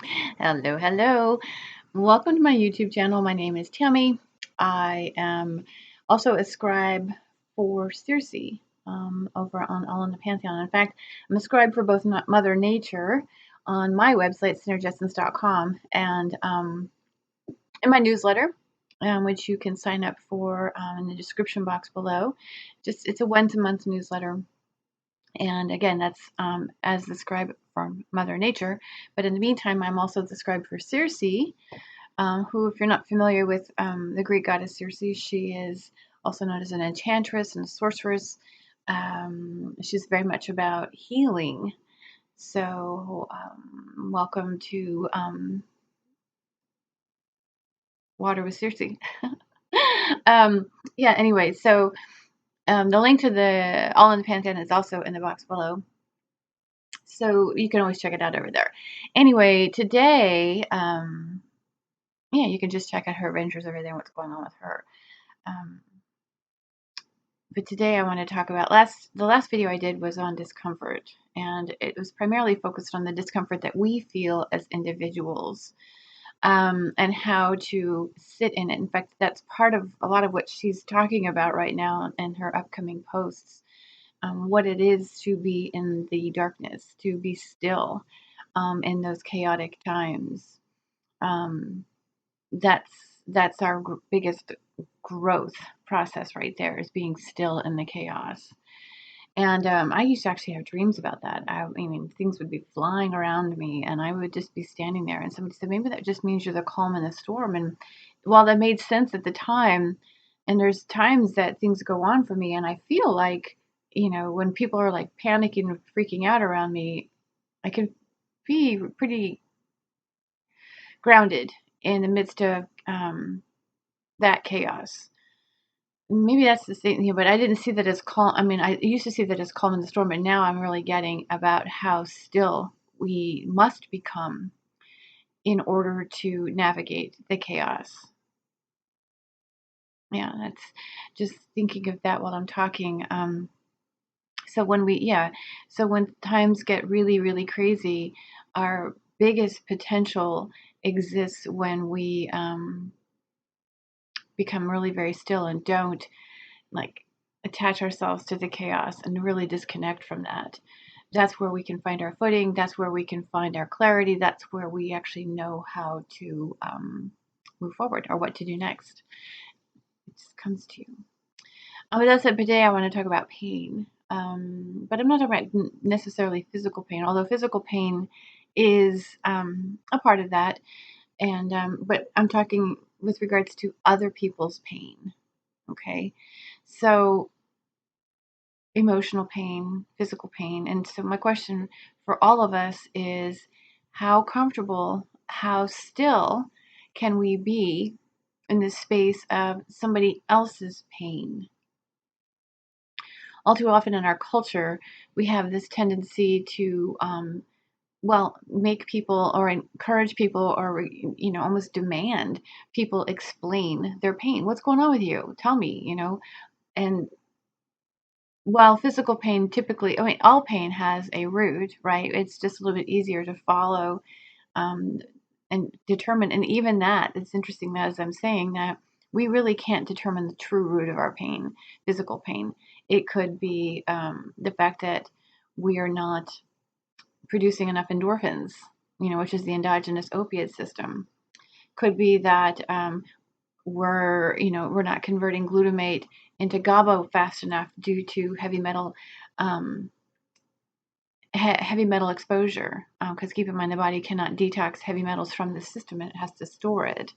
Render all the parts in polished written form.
Hello, hello. Welcome to my YouTube channel. My name is Tammy. I am also a scribe for Circe over on All in the Pantheon. In fact, I'm a scribe for both Mother Nature on my website, synergessence.com, and in my newsletter, which you can sign up for in the description box below. It's a once-a-month newsletter. And again, that's as the scribe from Mother Nature. But in the meantime, I'm also the scribe for Circe, who, if you're not familiar with the Greek goddess Circe, she is also known as an enchantress and a sorceress. She's very much about healing. So, welcome to Water with Circe. um, yeah, anyway, so the link to the All in the Pantheon is also in the box below. So you can always check it out over there. Anyway, today, yeah, you can just check out her adventures over there and what's going on with her. Um, but today I want to talk about the last video I did was on discomfort, and it was primarily focused on the discomfort that we feel as individuals, and how to sit in it. In fact, that's part of a lot of what she's talking about right now in her upcoming posts. What it is to be in the darkness, to be still in those chaotic times. Um, that's that's our biggest growth process right there, is being still in the chaos. And I used to actually have dreams about that. I mean, things would be flying around me, and I would just be standing there. And somebody said, maybe that just means you're the calm in the storm. And while that made sense at the time, and there's times that things go on for me, and I feel like, when people are like panicking and freaking out around me, I can be pretty grounded in the midst of that chaos. Maybe that's the same, but I didn't see that as calm. I mean, I used to see that as calm in the storm, but now I'm really getting about how still we must become in order to navigate the chaos. Yeah, that's just thinking of that while I'm talking. So when times get really, really crazy, our biggest potential exists when we become really very still and don't like attach ourselves to the chaos and really disconnect from that. That's where we can find our footing. That's where we can find our clarity. That's where we actually know how to move forward or what to do next. It just comes to you. With that said, today I want to talk about pain. But I'm not talking about necessarily physical pain, although physical pain is a part of that. And but I'm talking with regards to other people's pain. Okay, so emotional pain, physical pain. And so my question for all of us is, how comfortable, how still can we be in the space of somebody else's pain? All too often in our culture, we have this tendency to, make people or encourage people or, almost demand people explain their pain. What's going on with you? Tell me. And while physical pain typically, I mean, all pain has a root, right? It's just a little bit easier to follow um, and determine. And even that, it's interesting that as I'm saying that, we really can't determine the true root of our pain, physical pain. It could be the fact that we are not producing enough endorphins, which is the endogenous opiate system. Could be that we're not converting glutamate into GABA fast enough due to um, heavy metal exposure. Because keep in mind, the body cannot detox heavy metals from the system; it has to store it.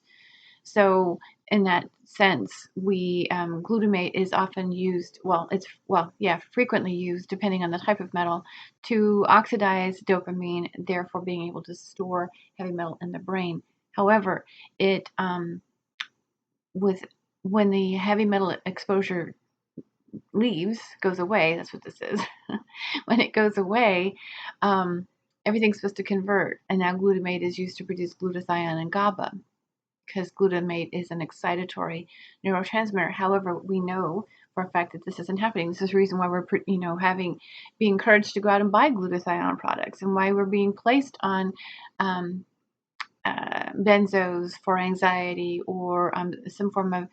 So, in that sense, we glutamate is often used. Frequently used, depending on the type of metal, to oxidize dopamine, therefore being able to store heavy metal in the brain. However, it with when the heavy metal exposure goes away, that's what this is. When it goes away, um, everything's supposed to convert, and now glutamate is used to produce glutathione and GABA, because glutamate is an excitatory neurotransmitter. However, we know for a fact that this isn't happening. This is the reason why we're being encouraged to go out and buy glutathione products, and why we're being placed on benzos for anxiety, or some form of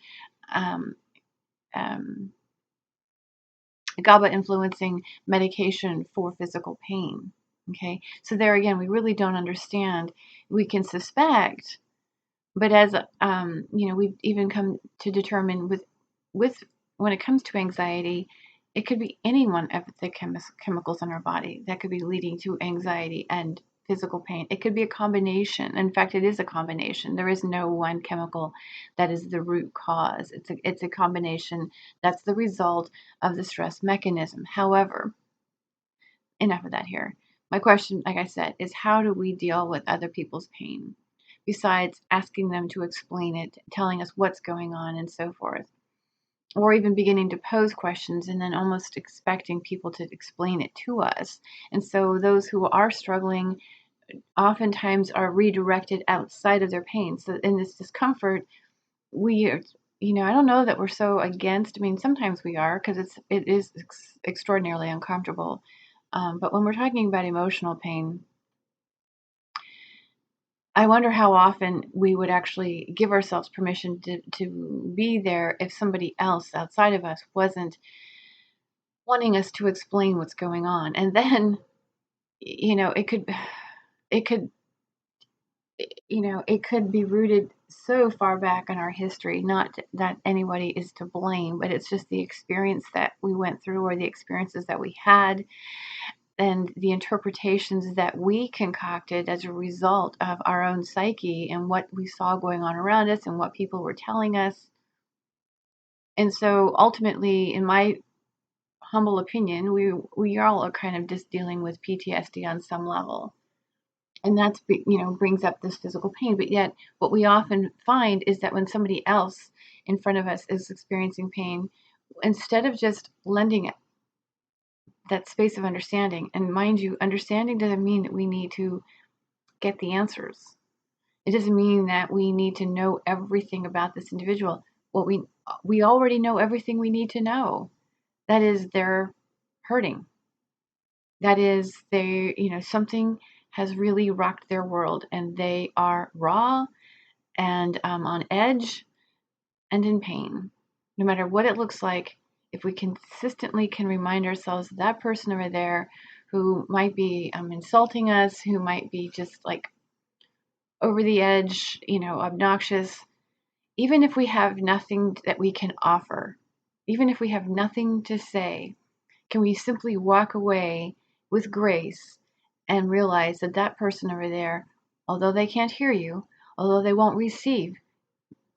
um, um, GABA influencing medication for physical pain. Okay, so there again, we really don't understand. We can suspect, but as we've even come to determine with when it comes to anxiety, it could be any one of the chemicals in our body that could be leading to anxiety and physical pain. It could be a combination. In fact, it is a combination. There is no one chemical that is the root cause. It's a combination that's the result of the stress mechanism. However, enough of that here. My question, like I said, is how do we deal with other people's pain besides asking them to explain it, telling us what's going on, and so forth? Or even beginning to pose questions and then almost expecting people to explain it to us. And so those who are struggling oftentimes are redirected outside of their pain. So in this discomfort, we are, I don't know that we're so against. I mean, sometimes we are because it is extraordinarily uncomfortable. But when we're talking about emotional pain, I wonder how often we would actually give ourselves permission to be there if somebody else outside of us wasn't wanting us to explain what's going on. And then, it could, it could be rooted so far back in our history. Not that anybody is to blame, but it's just the experience that we went through, or the experiences that we had, and the interpretations that we concocted as a result of our own psyche and what we saw going on around us and what people were telling us. And so ultimately, in my humble opinion, we all are kind of just dealing with PTSD on some level. And that's, brings up this physical pain. But yet what we often find is that when somebody else in front of us is experiencing pain, instead of just lending it that space of understanding, and mind you, understanding doesn't mean that we need to get the answers. It doesn't mean that we need to know everything about this individual. What we already know everything we need to know. That is, they're hurting. That is, something has really rocked their world, and they are raw and on edge and in pain. No matter what it looks like, if we consistently can remind ourselves that person over there who might be insulting us, who might be just like over the edge, obnoxious, even if we have nothing that we can offer, even if we have nothing to say, can we simply walk away with grace and realize that that person over there, although they can't hear you, although they won't receive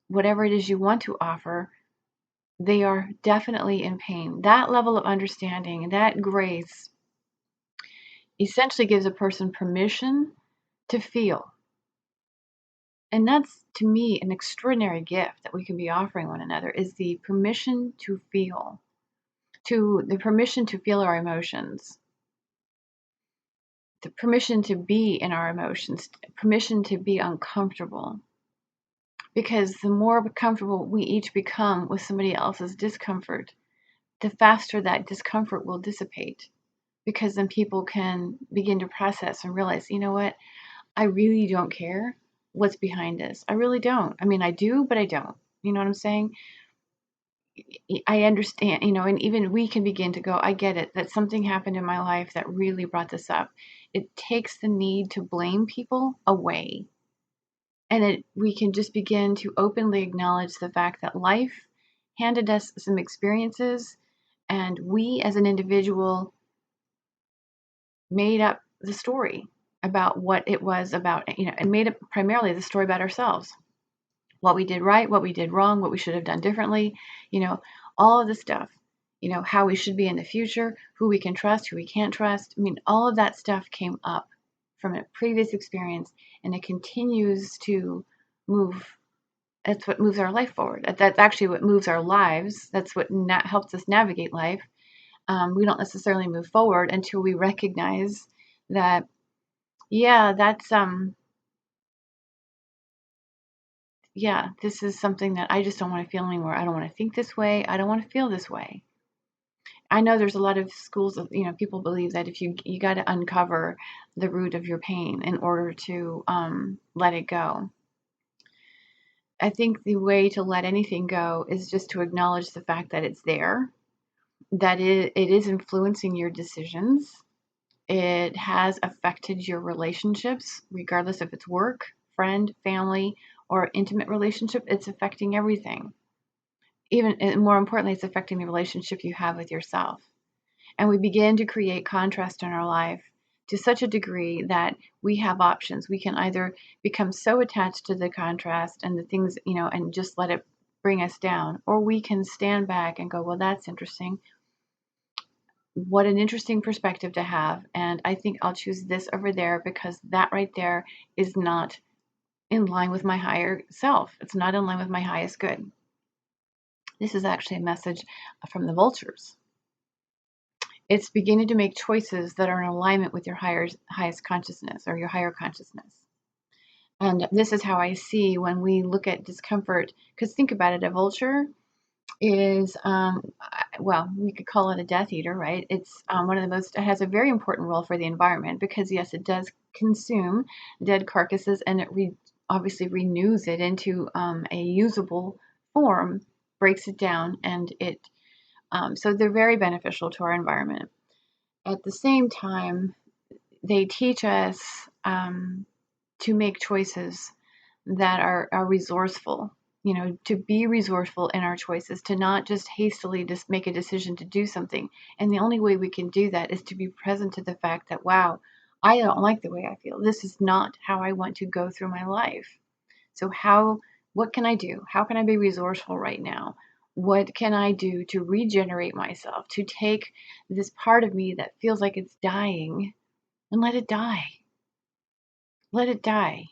whatever it is you want to offer, they are definitely in pain. That level of understanding, that grace, essentially gives a person permission to feel. And that's, to me, an extraordinary gift that we can be offering one another, is the permission to feel, the permission to feel our emotions, the permission to be in our emotions, permission to be uncomfortable. Because the more comfortable we each become with somebody else's discomfort, the faster that discomfort will dissipate. Because then people can begin to process and realize, you know what, I really don't care what's behind this. I really don't. I mean, I do, but I don't. You know what I'm saying? I understand, and even we can begin to go, I get it, that something happened in my life that really brought this up. It takes the need to blame people away. And we can just begin to openly acknowledge the fact that life handed us some experiences, and we as an individual made up the story about what it was about, and made up primarily the story about ourselves. What we did right, what we did wrong, what we should have done differently, all of the stuff, how we should be in the future, who we can trust, who we can't trust. I mean, all of that stuff came up from a previous experience, and it continues to move. That's what moves our life forward. That's actually what moves our lives. That's what helps us navigate life. We don't necessarily move forward until we recognize that, yeah, this is something that I just don't want to feel anymore. I don't want to think this way. I don't want to feel this way. I know there's a lot of schools of, people believe that if you got to uncover the root of your pain in order to let it go. I think the way to let anything go is just to acknowledge the fact that it's there, that it is influencing your decisions. It has affected your relationships, regardless if it's work, friend, family, or intimate relationship. It's affecting everything. Even and more importantly, it's affecting the relationship you have with yourself. And we begin to create contrast in our life to such a degree that we have options. We can either become so attached to the contrast and the things, and just let it bring us down, or we can stand back and go, well, that's interesting. What an interesting perspective to have. And I think I'll choose this over there because that right there is not in line with my higher self. It's not in line with my highest good. This is actually a message from the vultures. It's beginning to make choices that are in alignment with your highest consciousness or your higher consciousness. And this is how I see when we look at discomfort, because think about it, a vulture is, well, we could call it a death eater, right? It's it has a very important role for the environment because, yes, it does consume dead carcasses and it obviously renews it into a usable form, breaks it down, and so they're very beneficial to our environment. At the same time, they teach us to make choices that are resourceful, to be resourceful in our choices, to not just hastily just make a decision to do something. And the only way we can do that is to be present to the fact that, wow, I don't like the way I feel. This is not how I want to go through my life. So what can I do? How can I be resourceful right now? What can I do to regenerate myself, to take this part of me that feels like it's dying and let it die? Let it die.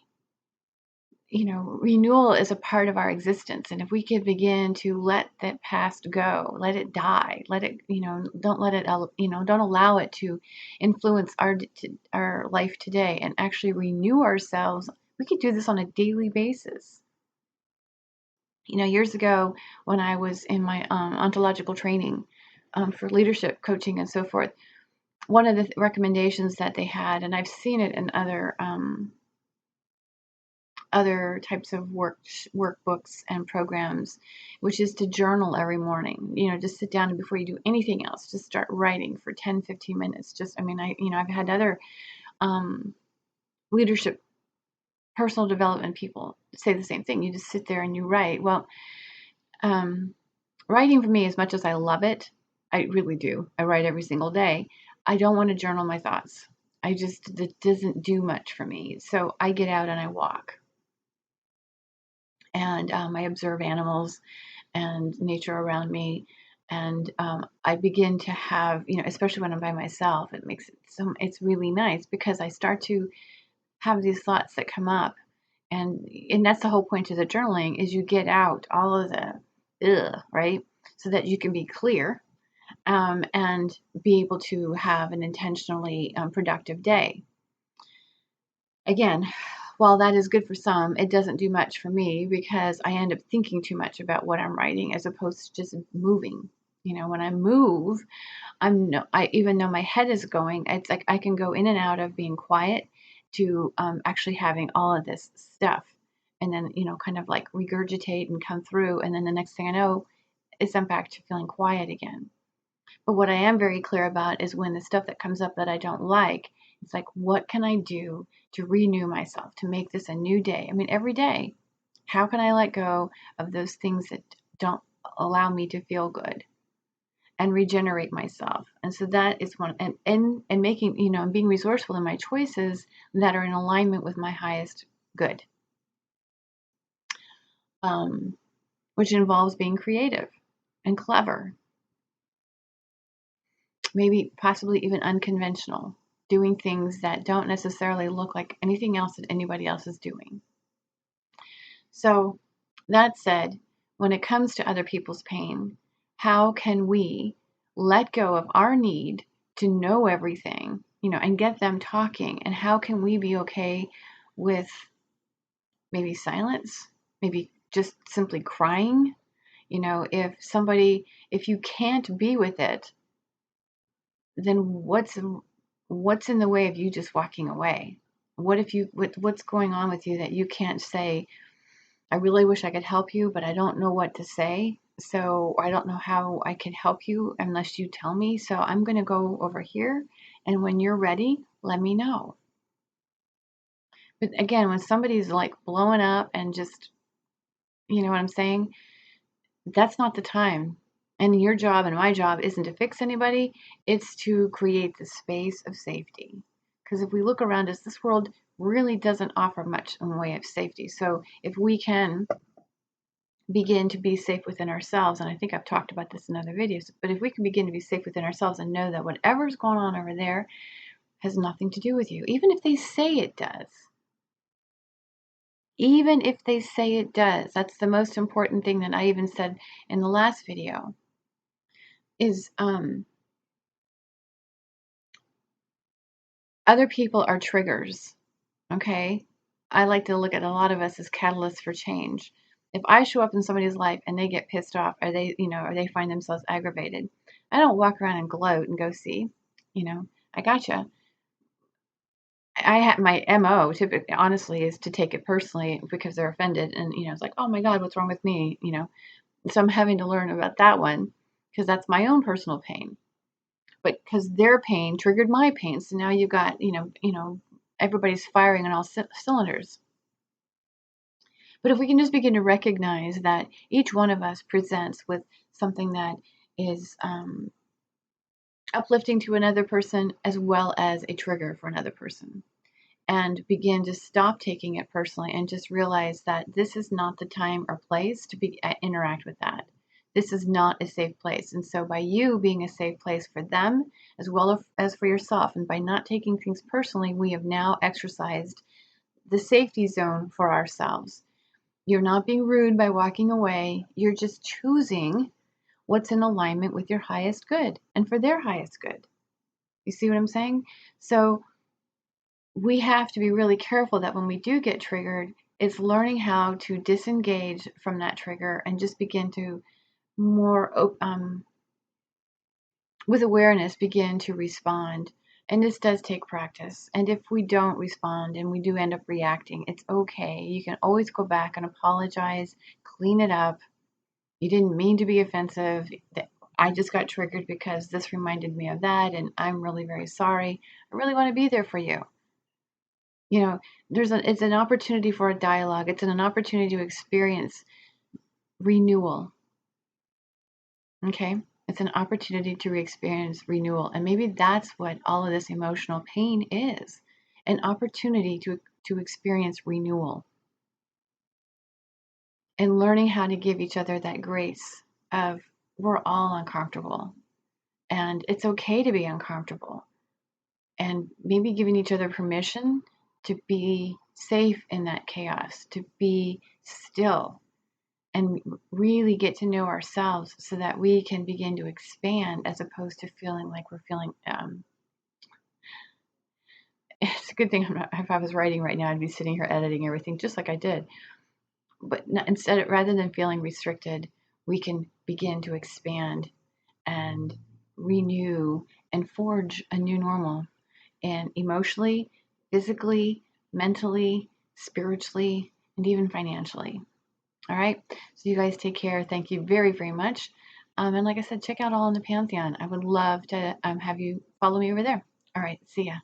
Renewal is a part of our existence. And if we could begin to let that past go, let it die, let it, don't let it, don't allow it to influence our life today and actually renew ourselves. We could do this on a daily basis. Years ago when I was in my ontological training for leadership coaching and so forth, one of the recommendations that they had, and I've seen it in other types of workbooks and programs, which is to journal every morning. Just sit down and before you do anything else, just start writing for 10, 15 minutes. I've had other leadership, personal development people say the same thing. You just sit there and you write. Well, writing for me, as much as I love it, I really do. I write every single day. I don't want to journal my thoughts. It doesn't do much for me. So I get out and I walk. And I observe animals and nature around me. And I begin to have, especially when I'm by myself, it's really nice because I start to have these thoughts that come up. And that's the whole point of the journaling is you get out all of the right? So that you can be clear and be able to have an intentionally productive day. Again, while that is good for some, it doesn't do much for me because I end up thinking too much about what I'm writing as opposed to just moving. When I move, even though my head is going, it's like I can go in and out of being quiet to actually having all of this stuff and then, kind of like regurgitate and come through. And then the next thing I know is I'm back to feeling quiet again. But what I am very clear about is when the stuff that comes up that I don't like, it's like, what can I do to renew myself, to make this a new day? I mean, every day, how can I let go of those things that don't allow me to feel good and regenerate myself? And so that is one, and making, and being resourceful in my choices that are in alignment with my highest good, which involves being creative and clever, maybe possibly even unconventional, doing things that don't necessarily look like anything else that anybody else is doing. So that said, when it comes to other people's pain, how can we let go of our need to know everything, and get them talking? And how can we be okay with maybe silence, maybe just simply crying? If you can't be with it, then what's in the way of you just walking away? What's going on with you that you can't say, I really wish I could help you, but I don't know what to say. So I don't know how I can help you unless you tell me. So I'm going to go over here. And when you're ready, let me know. But again, when somebody's like blowing up and just, you know what I'm saying? That's not the time. And your job and my job isn't to fix anybody, it's to create the space of safety. Because if we look around us, this world really doesn't offer much in the way of safety. So if we can begin to be safe within ourselves, and I think I've talked about this in other videos, but if we can begin to be safe within ourselves and know that whatever's going on over there has nothing to do with you, even if they say it does. Even if they say it does, that's the most important thing that I even said in the last video, is other people are triggers, okay? I like to look at a lot of us as catalysts for change. If I show up in somebody's life and they get pissed off, or they, or they find themselves aggravated, I don't walk around and gloat and go, see, I gotcha. I have my MO typically, honestly, is to take it personally because they're offended, and it's like, oh my God, what's wrong with me? So I'm having to learn about that one because that's my own personal pain. But because their pain triggered my pain, so now you've got, everybody's firing on all cylinders. But if we can just begin to recognize that each one of us presents with something that is uplifting to another person as well as a trigger for another person, and begin to stop taking it personally and just realize that this is not the time or place to interact with that. This is not a safe place. And so by you being a safe place for them as well as for yourself, and by not taking things personally, we have now exercised the safety zone for ourselves. You're not being rude by walking away. You're just choosing what's in alignment with your highest good and for their highest good. You see what I'm saying? So we have to be really careful that when we do get triggered, it's learning how to disengage from that trigger and just begin to more with awareness begin to respond. And this does take practice. And if we don't respond and we do end up reacting, it's okay. You can always go back and apologize, clean it up. You didn't mean to be offensive. I just got triggered because this reminded me of that, and I'm really very sorry. I really want to be there for you. It's an opportunity for a dialogue. It's an opportunity to experience renewal. Okay? It's an opportunity to experience renewal. And maybe that's what all of this emotional pain is. An opportunity to experience renewal. And learning how to give each other that grace of, we're all uncomfortable. And it's okay to be uncomfortable. And maybe giving each other permission to be safe in that chaos, to be still and really get to know ourselves so that we can begin to expand as opposed to feeling like we're feeling. It's a good thing if I was writing right now, I'd be sitting here editing everything just like I did. But instead, rather than feeling restricted, we can begin to expand and renew and forge a new normal, and emotionally, physically, mentally, spiritually, and even financially. All right. So you guys take care. Thank you very, very much. And like I said, check out All in the Pantheon. I would love to have you follow me over there. All right. See ya.